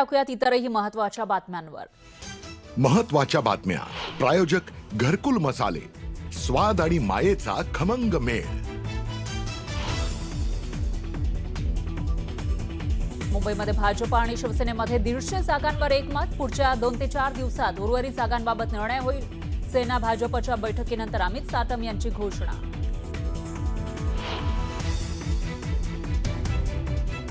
टाकूयात इतरही महत्त्वाच्या बातम्यांवर। महत्त्वाच्या बातम्या प्रायोजक घरकुल मसाले, स्वाद आणि मायेचा खमंग मेळ। मुंबईमध्ये भाजप आणि शिवसेनेमध्ये 150 जागांवर एकमत। पुढच्या 2 ते 4 दिवसात उर्वरित जागांबाबत निर्णय होईल। सेना भाजपच्या बैठकीनंतर अमित साटम यांची घोषणा।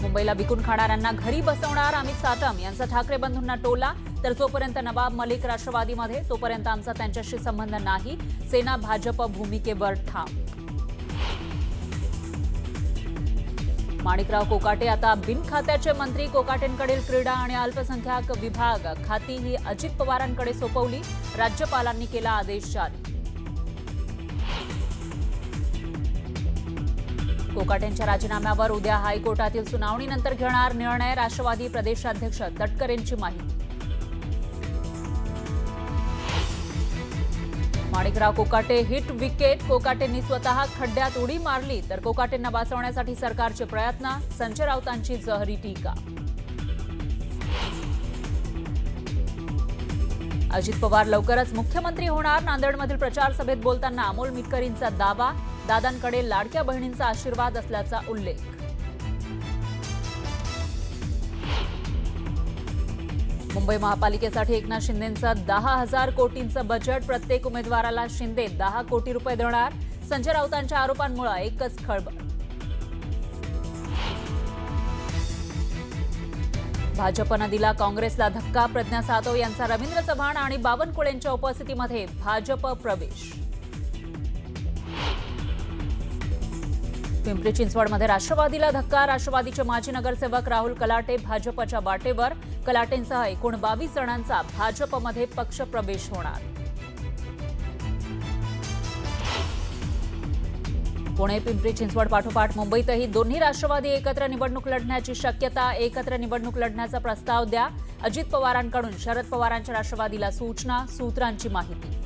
मुंबईला विकून खाणाऱ्यांना घरी बसवणार अमित साटम यांचा ठाकरे बंधूंना टोला। तर जोपर्यंत नवाब मलिक राष्ट्रवादीमध्ये तोपर्यंत आमचा त्यांच्याशी संबंध नाही, सेना भाजप भूमिकेवर ठाम। माणिकराव कोकाटे आता बिनखात्याचे मंत्री। कोकाटेंकडील क्रीडा आणि अल्पसंख्याक विभाग खाती ही अजित पवारांकडे सोपवली। राज्यपालांनी केला आदेश जारी। कोकाटेंच्या राजीनाम्यावर उद्या हायकोर्टातील सुनावणीनंतर घेणार निर्णय। राष्ट्रवादी प्रदेशाध्यक्ष तटकरेंची माहिती। Manikrao Kokate hit wicket. कोकाटेंनी स्वतः खड्ड्यात उडी मारली तर कोकाटेंना वाचवण्यासाठी सरकारचे प्रयत्न। संजय राऊतांची जहरी टीका। अजित पवार लवकरच मुख्यमंत्री होणार। नांदेडमधील प्रचार सभेत बोलताना अमोल मिटकरींचा दावा। दादांकडे लाडक्या बहिणींचा आशीर्वाद असल्याचा उल्लेख। मुंबई महापालिकेसाठी एकनाथ शिंदेंचं 10,000 कोटींचं बजेट। प्रत्येक उमेदवाराला शिंदे 10 कोटी रुपये देणार। संजय राऊतांच्या आरोपांमुळे एकच खळबळ। भाजपनं दिला काँग्रेसला धक्का। प्रज्ञा सातव यांचा रवींद्र चव्हाण आणि बावनकुळेंच्या उपस्थितीमध्ये भाजप प्रवेश। पिंपरी चिंचवडमध्ये राष्ट्रवादीला धक्का। राष्ट्रवादीचे माजी नगरसेवक राहुल कलाटे भाजपच्या वाटेवर। कलाटेंसह एकूण 22 जणांचा भाजपमध्ये पक्ष प्रवेश होणार। पुणे पिंपरी चिंचवड पाठोपाठ मुंबईतही दोन्ही राष्ट्रवादी एकत्र निवडणूक लढण्याची शक्यता। एकत्र निवडणूक लढण्याचा प्रस्ताव द्या। अजित पवारांकडून शरद पवारांच्या राष्ट्रवादीला सूचना। सूत्रांची माहिती।